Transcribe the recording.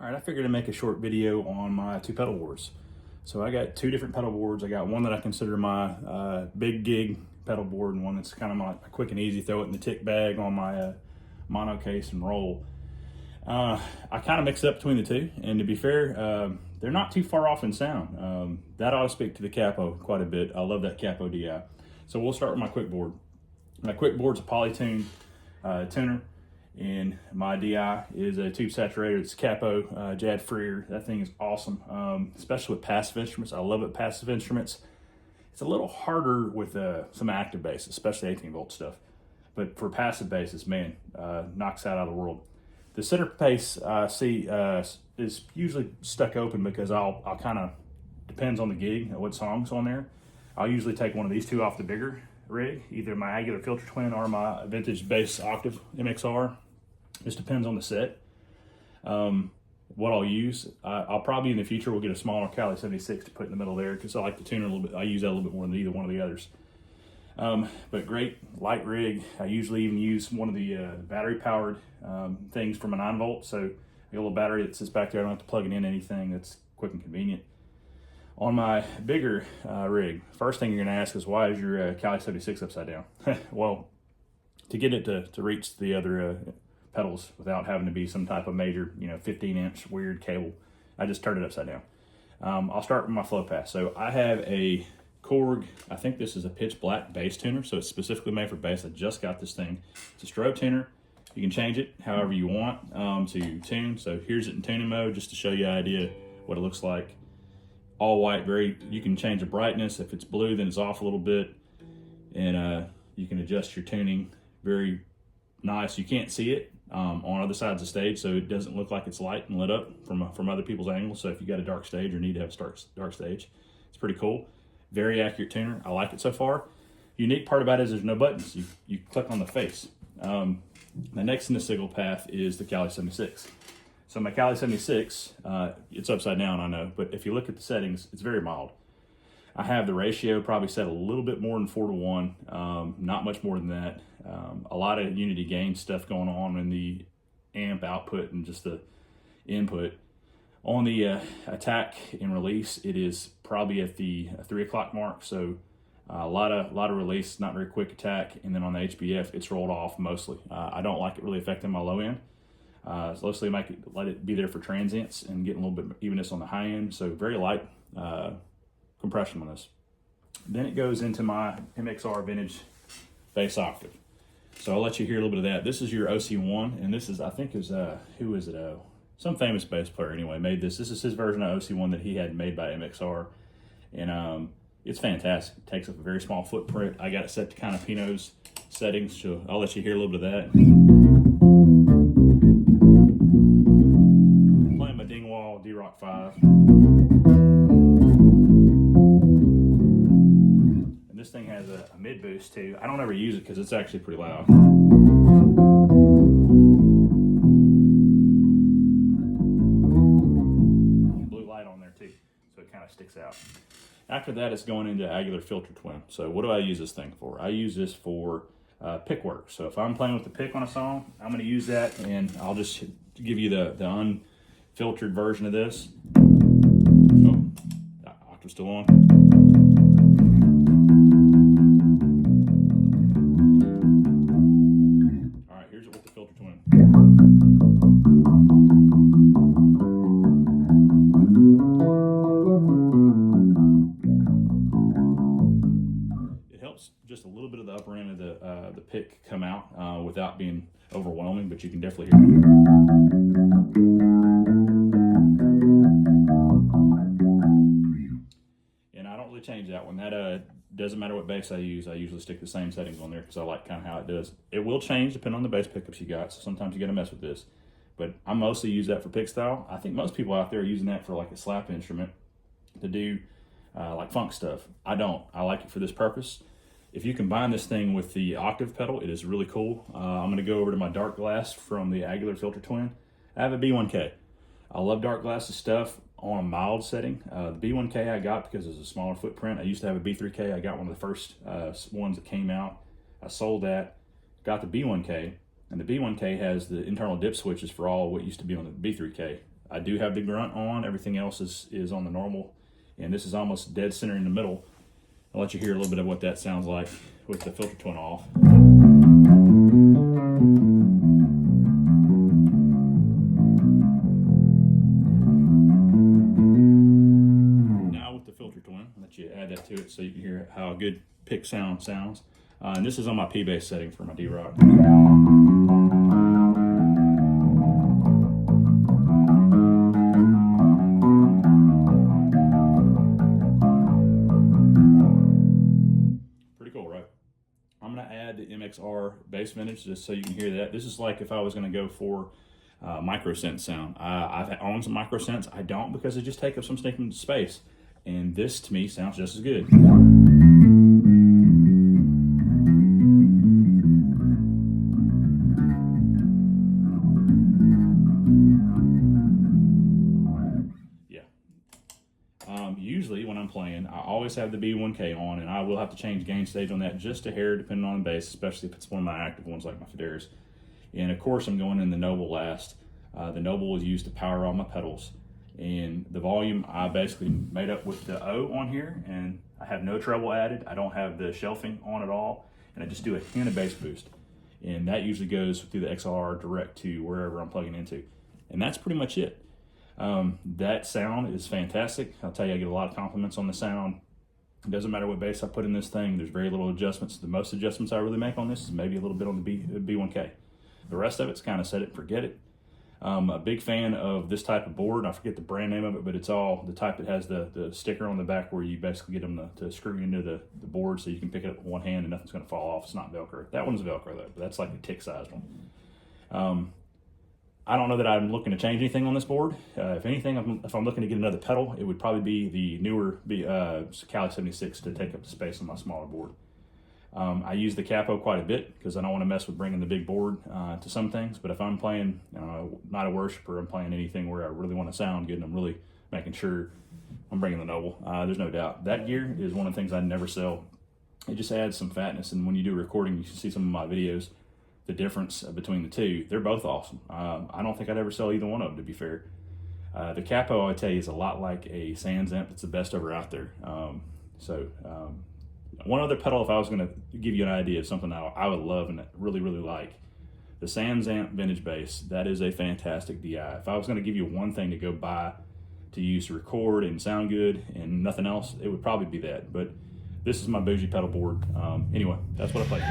All right, I figured to make a short video on my two pedal boards. So I got two different pedal boards. I got one that I consider my big gig pedal board, and one that's kind of my quick and easy, throw it in the tick bag on my mono case and roll. I kind of mix it up between the two, and to be fair, they're not too far off in sound. That ought to speak to the Capo quite a bit. I love that Capo DI. So we'll start with my quick board. My quick board's a Polytune tuner, and my DI is a tube saturator. It's Capo Jad Freer. That thing is awesome, especially with passive instruments. I love it, passive instruments. It's a little harder with some active bass, especially 18 volt stuff. But for passive basses, man, knocks out of the world. The center pace I see is usually stuck open because I'll kind of, depends on the gig, what song's on there. I'll usually take one of these two off the bigger rig, either my Aguilar Filter Twin or my vintage bass Octave MXR. Just depends on the set. What I'll use, I'll probably in the future will get a smaller Cali 76 to put in the middle there because I like the tuner a little bit. I use that a little bit more than either one of the others. But great light rig. I usually even use one of the battery powered things from a 9 volt. So a little battery that sits back there. I don't have to plug it in anything. That's quick and convenient. On my bigger rig, first thing you're gonna ask is, why is your Cali 76 upside down? Well, to get it to reach the other pedals without having to be some type of major, 15-inch weird cable, I just turned it upside down. I'll start with my flow path. So I have a Korg, I think this is a Pitchblack bass tuner, so it's specifically made for bass. I just got this thing. It's a strobe tuner. You can change it however you want to tune. So here's it in tuning mode, just to show you an idea what it looks like. All white, you can change the brightness. If it's blue, then it's off a little bit. And you can adjust your tuning. Very nice. You can't see it on other sides of the stage, so it doesn't look like it's light and lit up from other people's angles. So if you got a dark stage or need to have a dark stage, it's pretty cool. Very accurate tuner. I like it so far. Unique part about it is there's no buttons. You click on the face. The next in the signal path is the Cali 76. So my Cali 76, it's upside down, I know, but if you look at the settings, it's very mild. I have the ratio probably set a little bit more than 4:1, not much more than that. A lot of unity gain stuff going on in the amp output and just the input. On the attack and release, it is probably at the 3 o'clock mark, so a lot of release, not very quick attack, and then on the HBF, it's rolled off mostly. I don't like it really affecting my low end. So mostly let it be there for transients and get a little bit of evenness on the high end. So very light compression on this. Then it goes into my MXR vintage bass Octave. So I'll let you hear a little bit of that. This is your OC1, and this is, I think is, who is it? Some famous bass player anyway made this. This is his version of OC1 that he had made by MXR. And it's fantastic. It takes up a very small footprint. I got it set to kind of Pino's settings, so I'll let you hear a little bit of that. Playing my Dingwall D-Rock 5. And this thing has a mid boost too. I don't ever use it because it's actually pretty loud. Blue light on there too, so it kind of sticks out. After that, it's going into Aguilar Filter Twin. So what do I use this thing for? I use this for pick work. So if I'm playing with the pick on a song, I'm going to use that, and I'll just give you the unfiltered version of this. Oh, Octave's still on. All right, here's it with the Filter Twin. Just a little bit of the upper end of the pick come out without being overwhelming, but you can definitely hear it. And I don't really change that one. That doesn't matter what bass I use. I usually stick the same settings on there because I like kind of how it does. It will change depending on the bass pickups you got, so sometimes you got to mess with this. But I mostly use that for pick style. I think most people out there are using that for like a slap instrument to do like funk stuff. I don't. I like it for this purpose. If you combine this thing with the Octave pedal, it is really cool. I'm going to go over to my Darkglass from the Aguilar Filter Twin. I have a B1K. I love Darkglass's stuff on a mild setting. The B1K I got because it's a smaller footprint. I used to have a B3K. I got one of the first ones that came out. I sold that, got the B1K, and the B1K has the internal dip switches for all what used to be on the B3K. I do have the grunt on. Everything else is on the normal. And this is almost dead center in the middle. I'll let you hear a little bit of what that sounds like with the filter twin off. Now with the filter twin, I'll let you add that to it so you can hear how a good pick sound sounds. And this is on my P-bass setting for my D-Rock. I'm going to add the MXR bass vintage just so you can hear that. This is like if I was going to go for microsense sound. I've owned some microsense. I don't because they just take up some stinking space. And this to me sounds just as good. Usually when I'm playing, I always have the B1K on, and I will have to change gain stage on that just a hair depending on the bass, especially if it's one of my active ones like my Federas. And of course I'm going in the Noble last. The Noble is used to power all my pedals. And the volume I basically made up with the O on here, and I have no treble added. I don't have the shelving on at all, and I just do a hint of bass boost. And that usually goes through the XLR direct to wherever I'm plugging into. And that's pretty much it. That sound is fantastic. I'll tell you, I get a lot of compliments on the sound. It doesn't matter what bass I put in this thing. There's very little adjustments. The most adjustments I really make on this is maybe a little bit on the B1K. The rest of it's kind of set it and forget it. A big fan of this type of board. I forget the brand name of it, but it's all the type that has the sticker on the back where you basically get them to screw into the board so you can pick it up with one hand and nothing's going to fall off. It's not Velcro. That one's Velcro though, but that's like a tick-sized one. I don't know that I'm looking to change anything on this board. If anything, if I'm looking to get another pedal, it would probably be the newer Cali 76 to take up the space on my smaller board. I use the Capo quite a bit because I don't want to mess with bringing the big board to some things. But if I'm playing Night of Worship, or I'm playing anything where I really want to sound good and I'm really making sure I'm bringing the Noble, there's no doubt. That gear is one of the things I never sell. It just adds some fatness. And when you do recording, you can see some of my videos, the difference between the two. They're both awesome. I don't think I'd ever sell either one of them, to be fair. The Capo, I tell you, is a lot like a Sans amp. It's the best ever out there. One other pedal, if I was going to give you an idea of something I would love and really, really like, the Sans amp vintage bass. That is a fantastic DI. If I was going to give you one thing to go buy to use to record and sound good and nothing else, it would probably be that. But this is my bougie pedal board. Anyway, that's what I play.